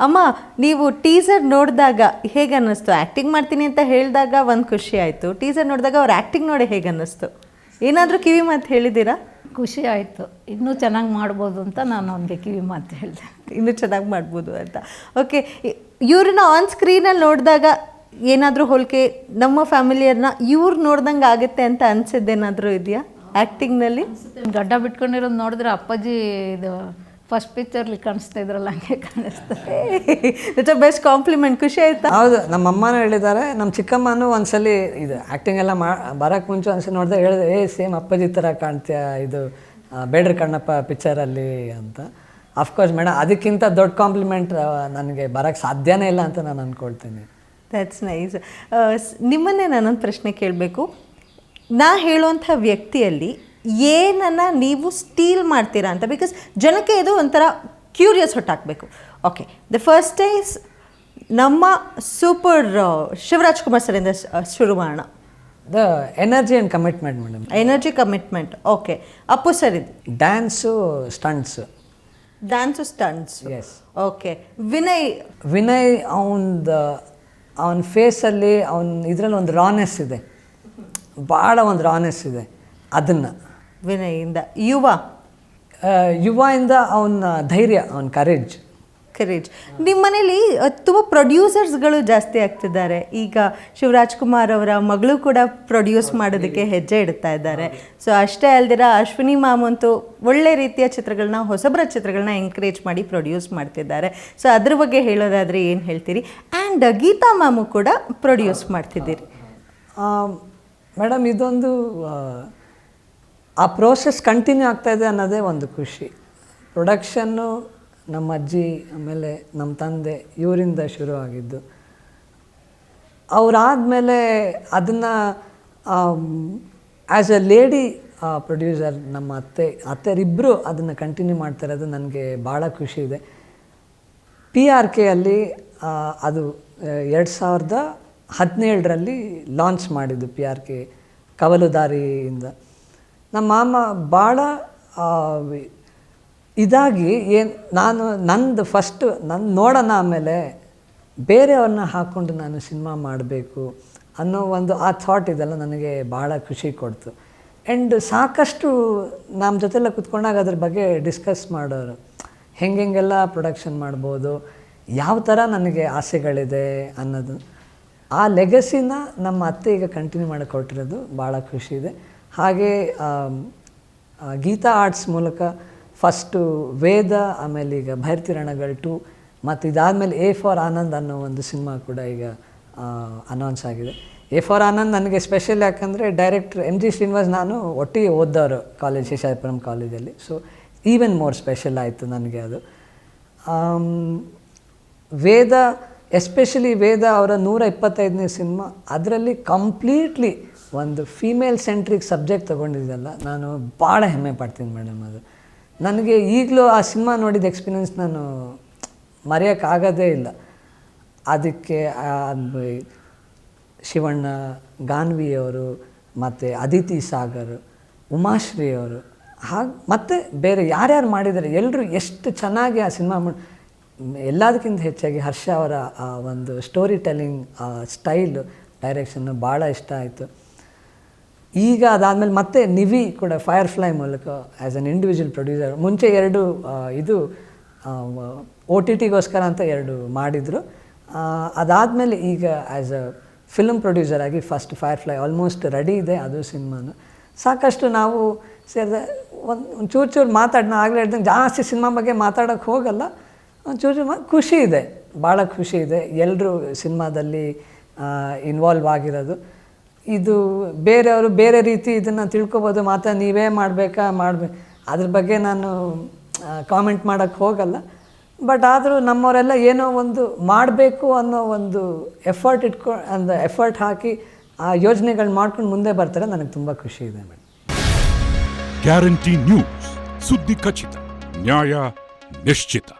ಅಮ್ಮ, ನೀವು ಟೀಸರ್ ನೋಡಿದಾಗ ಹೇಗೆ ಅನ್ನಿಸ್ತು? ಆ್ಯಕ್ಟಿಂಗ್ ಮಾಡ್ತೀನಿ ಅಂತ ಹೇಳಿದಾಗ ಒಂದು ಖುಷಿ ಆಯಿತು, ಟೀಸರ್ ನೋಡಿದಾಗ ಅವ್ರು ಆ್ಯಕ್ಟಿಂಗ್ ನೋಡಿ ಹೇಗೆ ಅನ್ನಿಸ್ತು? ಏನಾದರೂ ಕಿವಿ ಮಾತು ಹೇಳಿದ್ದೀರಾ? ಖುಷಿ ಆಯಿತು, ಇನ್ನೂ ಚೆನ್ನಾಗಿ ಮಾಡ್ಬೋದು ಅಂತ ನಾನು ಅವ್ನಿಗೆ ಕಿವಿ ಮಾತು ಹೇಳಿದೆ. ಇನ್ನೂ ಚೆನ್ನಾಗಿ ಮಾಡ್ಬೋದು ಅಂತ. ಓಕೆ, ಇವ್ರನ್ನ ಆನ್ ಸ್ಕ್ರೀನಲ್ಲಿ ನೋಡಿದಾಗ ಏನಾದರೂ ಹೋಲಿಕೆ ನಮ್ಮ ಫ್ಯಾಮಿಲಿಯನ್ನ ಇವ್ರು ನೋಡ್ದಂಗೆ ಆಗುತ್ತೆ ಅಂತ ಅನಿಸಿದ್ದೇನಾದರೂ ಇದೆಯಾ ಆ್ಯಕ್ಟಿಂಗ್ನಲ್ಲಿ? ಗಡ್ಡ ಬಿಟ್ಕೊಂಡಿರೋದು ನೋಡಿದ್ರೆ ಅಪ್ಪಾಜಿ ಇದು ಫಸ್ಟ್ ಪಿಕ್ಚರ್ಲಿ ಕಾಣಿಸ್ತಾ ಇದ್ರಲ್ಲ ಹಂಗೆ ಕಾಣಿಸ್ತದೆ. It's a best compliment. ಖುಷಿ ಆಯ್ತಾ? ಹೌದು, ನಮ್ಮ ಅಮ್ಮನೂ ಹೇಳಿದ್ದಾರೆ. ನಮ್ಮ ಚಿಕ್ಕಮ್ಮನೂ ಒಂದ್ಸಲಿ ಇದು ಆ್ಯಕ್ಟಿಂಗ್ ಎಲ್ಲ ಬರೋಕ್ಕೆ ಮುಂಚೆ ಒಂದ್ಸಲಿ ನೋಡಿದೆ, ಹೇಳಿದೆ ಸೇಮ್ ಅಪ್ಪಾಜಿ ಥರ ಕಾಣ್ತೀಯ ಇದು ಬೇಡ್ರ ಕಣ್ಣಪ್ಪ ಪಿಕ್ಚರಲ್ಲಿ ಅಂತ. ಅಫ್ಕೋರ್ಸ್ ಮೇಡಮ್, ಅದಕ್ಕಿಂತ ದೊಡ್ಡ ಕಾಂಪ್ಲಿಮೆಂಟ್ ನನಗೆ ಬರೋಕ್ಕೆ ಸಾಧ್ಯನೇ ಇಲ್ಲ ಅಂತ ನಾನು ಅಂದ್ಕೊಳ್ತೀನಿ. That's nice. ನಿಮ್ಮನ್ನೇ ನಾನೊಂದು ಪ್ರಶ್ನೆ ಕೇಳಬೇಕು. ನಾ ಹೇಳುವಂಥ ವ್ಯಕ್ತಿಯಲ್ಲಿ ಏನನ್ನು ನೀವು ಸ್ಟೀಲ್ ಮಾಡ್ತೀರಾ ಅಂತ, ಬಿಕಾಸ್ ಜನಕ್ಕೆ ಇದು ಒಂಥರ ಕ್ಯೂರಿಯಸ್ ಹೊಟ್ಟಾಕಬೇಕು. ಓಕೆ, ದ ಫಸ್ಟ್ ಈಸ್ ನಮ್ಮ ಸೂಪರ್ ಶಿವರಾಜ್ ಕುಮಾರ್ ಸರಿಂದ ಶುರು ಮಾಡೋಣ. The energy and commitment madam. Energy commitment. Okay, Appu sir ಇದು dance stunts. Dance stunts. Yes. Okay, Vinay ಅವನ ಫೇಸಲ್ಲಿ ಇದರಲ್ಲಿ ಒಂದು ರಾನೆಸ್ ಇದೆ, ಭಾಳ ಒಂದು ರಾನೆಸ್ ಇದೆ. ಅದನ್ನು ವಿನಯಿಂದ ಯುವಯಿಂದ ಅವನ ಧೈರ್ಯ, ಅವನ ಕರೇಜ್. ನಿಮ್ಮ ಮನೇಲಿ ತುಂಬ ಪ್ರೊಡ್ಯೂಸರ್ಸ್ಗಳು ಜಾಸ್ತಿ ಆಗ್ತಿದ್ದಾರೆ. ಈಗ ಶಿವರಾಜ್ ಕುಮಾರ್ ಅವರ ಮಗಳು ಕೂಡ ಪ್ರೊಡ್ಯೂಸ್ ಮಾಡೋದಕ್ಕೆ ಹೆಜ್ಜೆ ಇಡ್ತಾ ಇದ್ದಾರೆ. ಸೊ ಅಷ್ಟೇ ಅಲ್ದಿರ ಅಶ್ವಿನಿ ಮ್ಯಾಮ್ ಅಂತೂ ಒಳ್ಳೆ ರೀತಿಯ ಚಿತ್ರಗಳನ್ನ, ಹೊಸಬರ ಚಿತ್ರಗಳನ್ನ ಎಂಕರೇಜ್ ಮಾಡಿ ಪ್ರೊಡ್ಯೂಸ್ ಮಾಡ್ತಿದ್ದಾರೆ. ಸೊ ಅದ್ರ ಬಗ್ಗೆ ಹೇಳೋದಾದರೆ ಏನು ಹೇಳ್ತೀರಿ? ಆ್ಯಂಡ್ ಗೀತಾ ಮ್ಯಾಮು ಕೂಡ ಪ್ರೊಡ್ಯೂಸ್ ಮಾಡ್ತಿದ್ದೀರಿ. ಮೇಡಮ್, ಇದೊಂದು ಆ ಪ್ರೋಸೆಸ್ ಕಂಟಿನ್ಯೂ ಆಗ್ತಾಯಿದೆ ಅನ್ನೋದೇ ಒಂದು ಖುಷಿ. ಪ್ರೊಡಕ್ಷನ್ನು ನಮ್ಮ ಅಜ್ಜಿ, ಆಮೇಲೆ ನಮ್ಮ ತಂದೆ, ಇವರಿಂದ ಶುರು ಆಗಿದ್ದು. ಅವರಾದಮೇಲೆ ಅದನ್ನು ಆ್ಯಸ್ ಎ ಲೇಡಿ ಪ್ರೊಡ್ಯೂಸರ್ ನಮ್ಮ ಅತ್ತೆಯರಿಬ್ಬರು ಅದನ್ನು ಕಂಟಿನ್ಯೂ ಮಾಡ್ತಾ ಇರೋದು ನನಗೆ ಭಾಳ ಖುಷಿ ಇದೆ. PRK ಅಲ್ಲಿ ಅದು 2017ರಲ್ಲಿ ಲಾಂಚ್ ಮಾಡಿದ್ದು. PRK ಕವಲುದಾರಿಯಿಂದ ನಮ್ಮ ಮಾಮ ಭಾಳ ಇದಾಗಿ ನಂದು ಫಸ್ಟು ನೋಡೋಣ, ಆಮೇಲೆ ಬೇರೆಯವ್ರನ್ನ ಹಾಕ್ಕೊಂಡು ನಾನು ಸಿನಿಮಾ ಮಾಡಬೇಕು ಅನ್ನೋ ಒಂದು ಆ ಥಾಟ್ ಇದೆಲ್ಲ ನನಗೆ ಭಾಳ ಖುಷಿ ಕೊಡ್ತು. ಆ್ಯಂಡ್ ಸಾಕಷ್ಟು ನಮ್ಮ ಜೊತೆಲ್ಲ ಕೂತ್ಕೊಂಡಾಗ ಅದ್ರ ಬಗ್ಗೆ ಡಿಸ್ಕಸ್ ಮಾಡೋರು, ಹೆಂಗೆಲ್ಲ ಪ್ರೊಡಕ್ಷನ್ ಮಾಡ್ಬೋದು, ಯಾವ ಥರ ನನಗೆ ಆಸೆಗಳಿದೆ ಅನ್ನೋದು. ಆ ಲೆಗಸಿನ ನಮ್ಮ ಅತ್ತೆ ಈಗ ಕಂಟಿನ್ಯೂ ಮಾಡೋಕ್ಕೆ ಕೊಟ್ಟಿರೋದು ಭಾಳ ಖುಷಿ ಇದೆ. ಹಾಗೆ ಗೀತಾ ಆರ್ಟ್ಸ್ ಮೂಲಕ ಫಸ್ಟು ವೇದ, ಆಮೇಲೆ ಈಗ ಭೈರತಿರಣಗಳು 2, ಮತ್ತು ಇದಾದಮೇಲೆ A ಫಾರ್ ಆನಂದ್ ಅನ್ನೋ ಒಂದು ಸಿನಿಮಾ ಕೂಡ ಈಗ ಅನೌನ್ಸ್ ಆಗಿದೆ. A ಫಾರ್ ಆನಂದ್ ನನಗೆ ಸ್ಪೆಷಲ್, ಯಾಕಂದರೆ ಡೈರೆಕ್ಟ್ರ್ MG ಶ್ರೀನಿವಾಸ್ ನಾನು ಒಟ್ಟಿಗೆ ಓದ್ದವರು ಕಾಲೇಜ್, ಶೇಷಾದ್ರಿಪುರಂ ಕಾಲೇಜಲ್ಲಿ. ಸೊ ಈವನ್ ಮೋರ್ ಸ್ಪೆಷಲ್ ಆಯಿತು ನನಗೆ ಅದು. ವೇದ, ಎಸ್ಪೆಷಲಿ ವೇದ ಅವರ 125ನೇ ಸಿನಿಮಾ, ಅದರಲ್ಲಿ ಕಂಪ್ಲೀಟ್ಲಿ ಒಂದು ಫೀಮೇಲ್ ಸೆಂಟ್ರಿಕ್ ಸಬ್ಜೆಕ್ಟ್ ತೊಗೊಂಡಿದ್ದಲ್ಲ, ನಾನು ಭಾಳ ಹೆಮ್ಮೆ ಪಡ್ತೀನಿ ಮೇಡಮ್. ಅದು ನನಗೆ ಈಗಲೂ ಆ ಸಿನಿಮಾ ನೋಡಿದ ಎಕ್ಸ್ಪೀರಿಯೆನ್ಸ್ ನಾನು ಮರೆಯೋಕ್ಕಾಗೋದೇ ಇಲ್ಲ. ಅದಕ್ಕೆ ಶಿವಣ್ಣ, ಗಾನ್ವಿಯವರು, ಮತ್ತು ಅದಿತಿ ಸಾಗರ್, ಉಮಾಶ್ರೀ ಅವರು, ಹಾಗೆ ಮತ್ತು ಬೇರೆ ಯಾರ್ಯಾರು ಮಾಡಿದ್ದಾರೆ ಎಲ್ಲರೂ ಎಷ್ಟು ಚೆನ್ನಾಗಿ ಆ ಸಿನಿಮಾ ಎಲ್ಲದಕ್ಕಿಂತ ಹೆಚ್ಚಾಗಿ ಹರ್ಷ ಅವರ ಆ ಒಂದು ಸ್ಟೋರಿ ಟೆಲ್ಲಿಂಗ್ ಸ್ಟೈಲು, ಡೈರೆಕ್ಷನ್ನು ಭಾಳ ಇಷ್ಟ ಆಯಿತು. ಈಗ ಅದಾದಮೇಲೆ ಮತ್ತೆ ನಿವಿ ಕೂಡ ಫೈರ್ಫ್ಲೈ ಮೂಲಕ ಆ್ಯಸ್ ಅನ್ ಇಂಡಿವಿಜುವಲ್ ಪ್ರೊಡ್ಯೂಸರ್, ಮುಂಚೆ 2 ಇದು OTTಗೋಸ್ಕರ ಅಂತ 2 ಮಾಡಿದರು. ಅದಾದಮೇಲೆ ಈಗ ಆ್ಯಸ್ ಅ ಫಿಲ್ಮ್ ಪ್ರೊಡ್ಯೂಸರ್ ಆಗಿ ಫಸ್ಟ್ ಫೈರ್ಫ್ಲೈ ಆಲ್ಮೋಸ್ಟ್ ರೆಡಿ ಇದೆ, ಅದು ಸಿನಿಮಾನು. ಸಾಕಷ್ಟು ನಾವು ಸೇರಿದ ಒಂದು ಚೂರು ಮಾತಾಡೋಣ, ಆಗಲೇ ಹೇಳ್ದಂಗೆ ಜಾಸ್ತಿ ಸಿನಿಮಾ ಬಗ್ಗೆ ಮಾತಾಡೋಕ್ಕೆ ಹೋಗಲ್ಲ, ಒಂಚೂರು ಖುಷಿ ಇದೆ, ಭಾಳ ಖುಷಿ ಇದೆ ಎಲ್ಲರೂ ಸಿನಿಮಾದಲ್ಲಿ ಇನ್ವಾಲ್ವ್ ಆಗಿರೋದು. ಇದು ಬೇರೆಯವರು ಬೇರೆ ರೀತಿ ಇದನ್ನು ತಿಳ್ಕೊಬೋದು, ಮಾತ್ರ ನೀವೇ ಮಾಡಬೇಕು, ಅದ್ರ ಬಗ್ಗೆ ನಾನು ಕಾಮೆಂಟ್ ಮಾಡೋಕ್ಕೆ ಹೋಗಲ್ಲ. ಬಟ್ ಆದರೂ ನಮ್ಮವರೆಲ್ಲ ಏನೋ ಒಂದು ಮಾಡಬೇಕು ಅನ್ನೋ ಒಂದು ಎಫರ್ಟ್ ಹಾಕಿ ಆ ಯೋಜನೆಗಳು ಮಾಡ್ಕೊಂಡು ಮುಂದೆ ಬರ್ತಾರೆ, ನನಗೆ ತುಂಬ ಖುಷಿ ಇದೆ ಮೇಡಮ್. ಗ್ಯಾರಂಟಿ ನ್ಯೂಸ್, ಸುದ್ದಿ ಖಚಿತ, ನ್ಯಾಯ ನಿಶ್ಚಿತ.